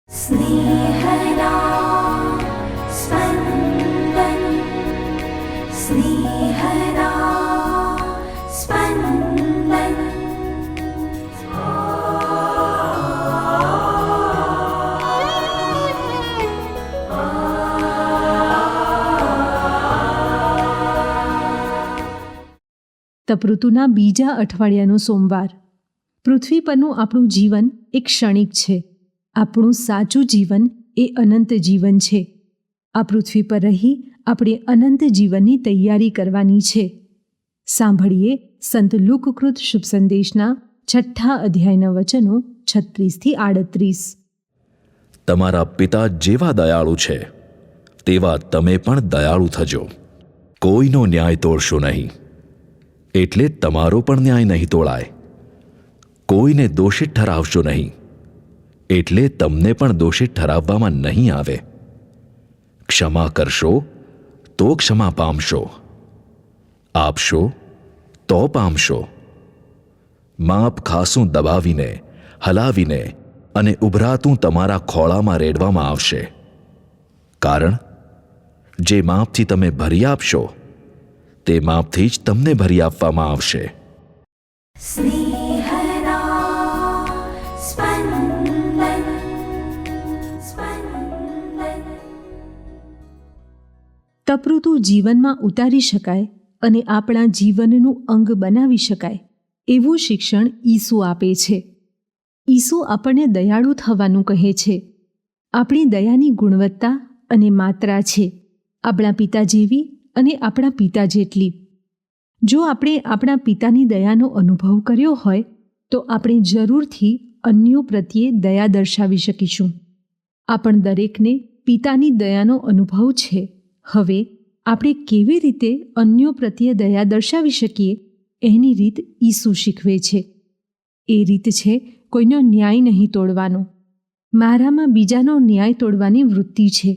स्नेहदा स्पन्दन स्नेहदा स्पन्दन। તપઋતુના બીજા અઠવાડિયાનો સોમવાર. પૃથ્વી પરનું આપણું જીવન એક ક્ષણિક છે. આપણું સાચું જીવન એ અનંત જીવન છે. આ પૃથ્વી પર રહી આપણે અનંત જીવનની તૈયારી કરવાની છે. સાંભળીએ સંત લુકકૃત શુભ સંદેશના 6 અધ્યાયના વચનો 36-38. તમારા પિતા જેવા દયાળુ છે તેવા તમે પણ દયાળુ થજો. કોઈનો ન્યાય તોડશો નહીં, એટલે તમારો પણ ન્યાય નહીં તોડાય. કોઈને દોષિત ઠરાવશો નહીં, એટલે તમને પણ દોષિત ઠરાવવામાં નહીં આવે. ક્ષમા કરશો તો ક્ષમા પામશો, આપશો તો પામશો. માપ ખાસું દબાવીને, હલાવીને અને ઉભરાતું તમારા ખોળામાં રેડવામાં આવશે. કારણ જે માપથી તમે ભરી આપશો તે માપથી જ તમને ભરી આપવામાં આવશે. स्नेहदा स्पन्दन स्पन्दन। તપઋતુ જીવનમાં ઉતારી શકાય અને આપણા જીવનનું અંગ બનાવી શકાય એવું શિક્ષણ ઈસુ આપે છે. ઈસુ આપણને દયાળુ થવાનું કહે છે. આપણી દયાની ગુણવત્તા અને માત્રા છે આપણા પિતા જેવી અને આપણા પિતા જેટલી. જો આપણે આપણા પિતાની દયાનો અનુભવ કર્યો હોય તો આપણે જરૂરથી અન્યો પ્રત્યે દયા દર્શાવી શકીશું. આપણ દરેકને પિતાની દયાનો અનુભવ છે. હવે આપણે કેવી રીતે અન્યો પ્રત્યે દયા દર્શાવી શકીએ એની રીત ઈસુ શીખવે છે. એ રીત છે કોઈનો ન્યાય નહીં તોડવાનો. મારામાં બીજાનો ન્યાય તોડવાની વૃત્તિ છે.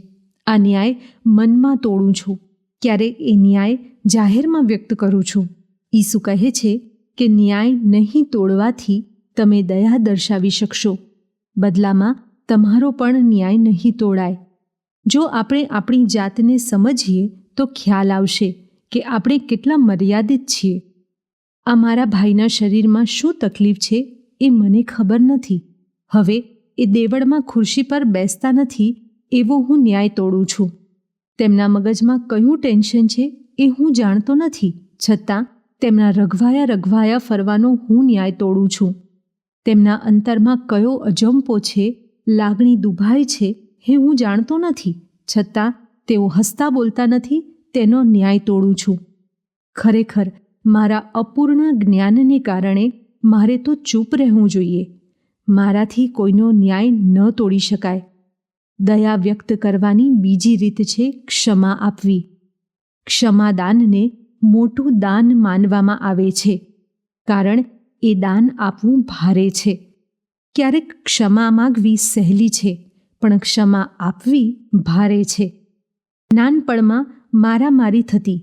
આ ન્યાય મનમાં તોડું છું, ક્યારેક એ ન્યાય જાહેરમાં વ્યક્ત કરું છું. ઈસુ કહે છે કે ન્યાય નહીં તોડવાથી તમે દયા દર્શાવી શકશો. બદલામાં તમારો પણ ન્યાય નહીં તોડાય. જો આપણે આપણી જાતને સમજીએ તો ખ્યાલ આવશે કે આપણે કેટલા મર્યાદિત છીએ. આ મારા ભાઈના શરીરમાં શું તકલીફ છે એ મને ખબર નથી. હવે એ દેવળમાં ખુરશી પર બેસતા નથી એવો હું ન્યાય તોડું છું. તેમના મગજમાં કયું ટેન્શન છે એ હું જાણતો નથી, છતાં તેમના રઘવાયા ફરવાનો હું ન્યાય તોડું છું. તેમના અંતરમાં કયો અજંપો છે, લાગણી દુભાય છે એ હું જાણતો નથી, છતાં તેઓ હસતા બોલતા નથી તેનો ન્યાય તોડું છું. ખરેખર મારા અપૂર્ણ જ્ઞાનને કારણે મારે તો ચૂપ રહેવું જોઈએ. મારાથી કોઈનો ન્યાય ન તોડી શકાય. દયા વ્યક્ત કરવાની બીજી રીત છે ક્ષમા આપવી. ક્ષમાદાનને મોટું દાન માનવામાં આવે છે, કારણ એ દાન આપવું ભારે છે. ક્યારેક ક્ષમા માગવી સહેલી છે, પણ ક્ષમા આપવી ભારે છે. નાનપણમાં મારામારી થતી.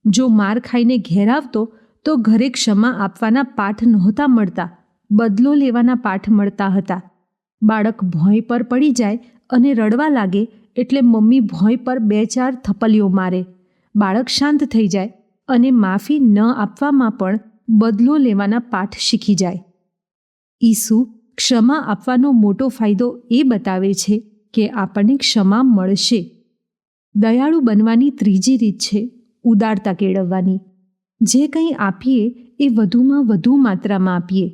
જો માર ખાઈને ઘેર આવતો તો ઘરે ક્ષમા આપવાના પાઠ નહોતા મળતા, બદલો લેવાના પાઠ મળતા હતા. બાળક ભોંય પર પડી જાય અને રડવા લાગે એટલે મમ્મી ભોંય પર 2-4 થપ્પલીઓ મારે. બાળક શાંત થઈ જાય અને માફી ન આપવામાં પણ બદલો લેવાના પાઠ શીખી જાય. ઈસુ ક્ષમા આપવાનો મોટો ફાયદો એ બતાવે છે કે આપણને ક્ષમા મળશે. દયાળુ બનવાની ત્રીજી રીત છે ઉદારતા કેળવવાની. જે કંઈ આપીએ એ વધુમાં વધુ માત્રામાં આપીએ.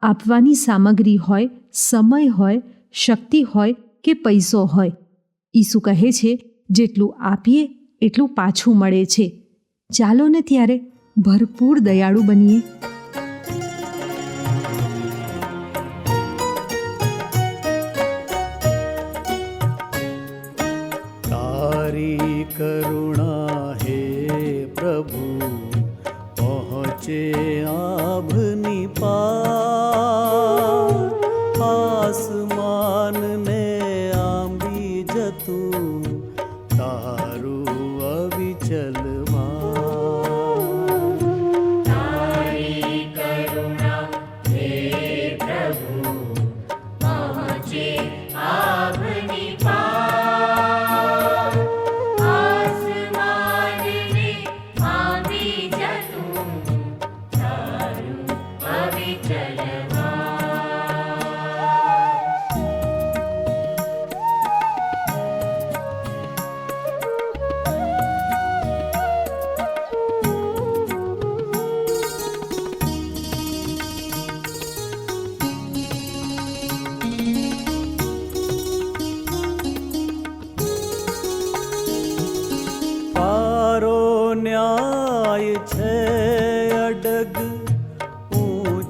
આપવાની સામગ્રી હોય, સમય હોય, શક્તિ હોય કે પૈસો હોય. ઈસુ કહે છે જેટલું આપીએ એટલું પાછું મળે છે. ચાલો ને ત્યારે ભરપૂર દયાળુ બનીએ. તારી કરુણા હે પ્રભુ પહોંચે આભની પાર. આસમાનને આંબી જતું તારું અવિચલ ભાર. તારી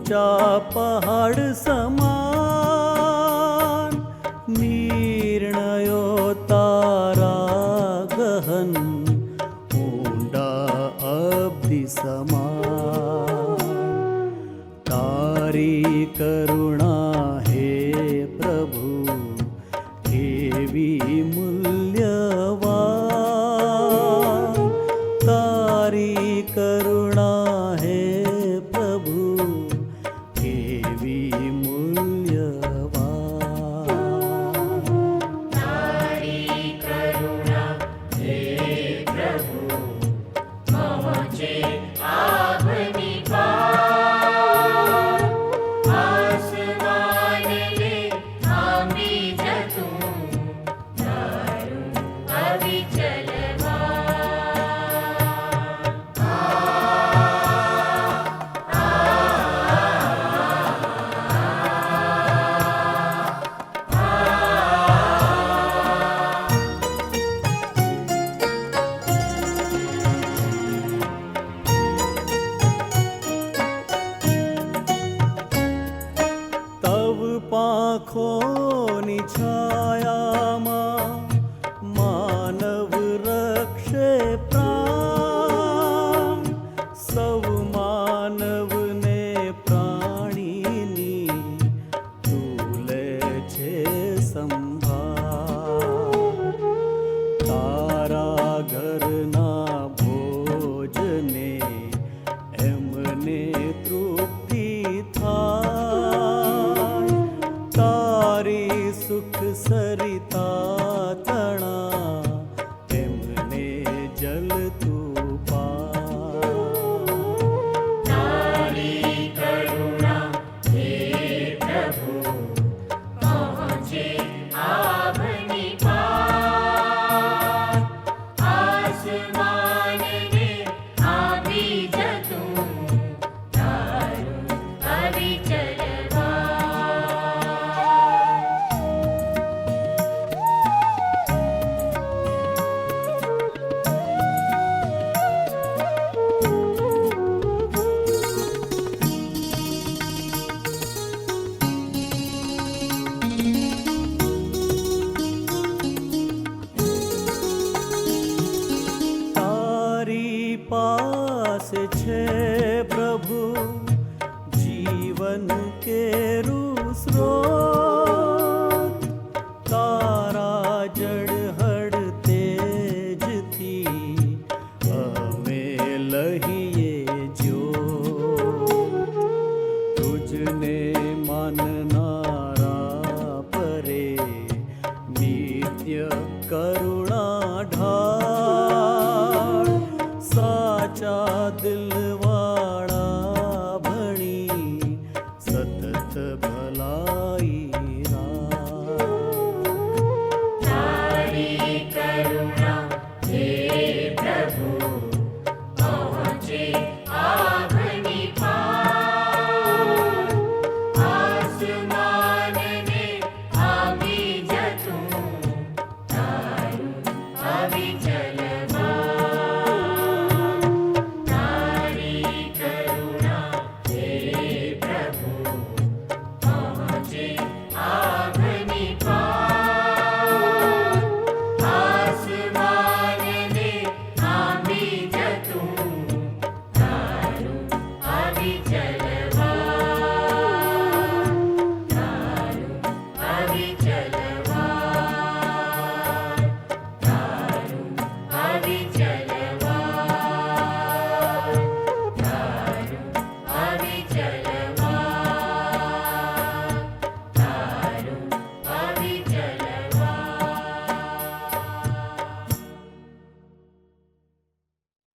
ઊંચા પહાડ સમાન, નિર્ણયો તારા ગહન, ઊંડા અબ્ધિ સમાન. તારી કરુણા હે પ્રભુ કેવી મૂલ્યવાન, તારી કરુણા હે પ્રભુ કેવી મૂલ્યવાન. તવ પાંખોની છાયામાં માનવ રક્ષે પ્રાણ, સૌ માનવને પ્રાણીની તુલે છે સંભાળ. તારા ઘરના ભોજને એમને તૃપ્તિ થાય, તારી સુખ સરિતા તણા એમને જલ તું પાય. તારી પાસે છે પ્રભુ જીવન કેરું સ્રોત, તારા જળહળ તેજથી અમે લહીએ જ્યોત. તુજને માનનારા પરે નિત્ય કરું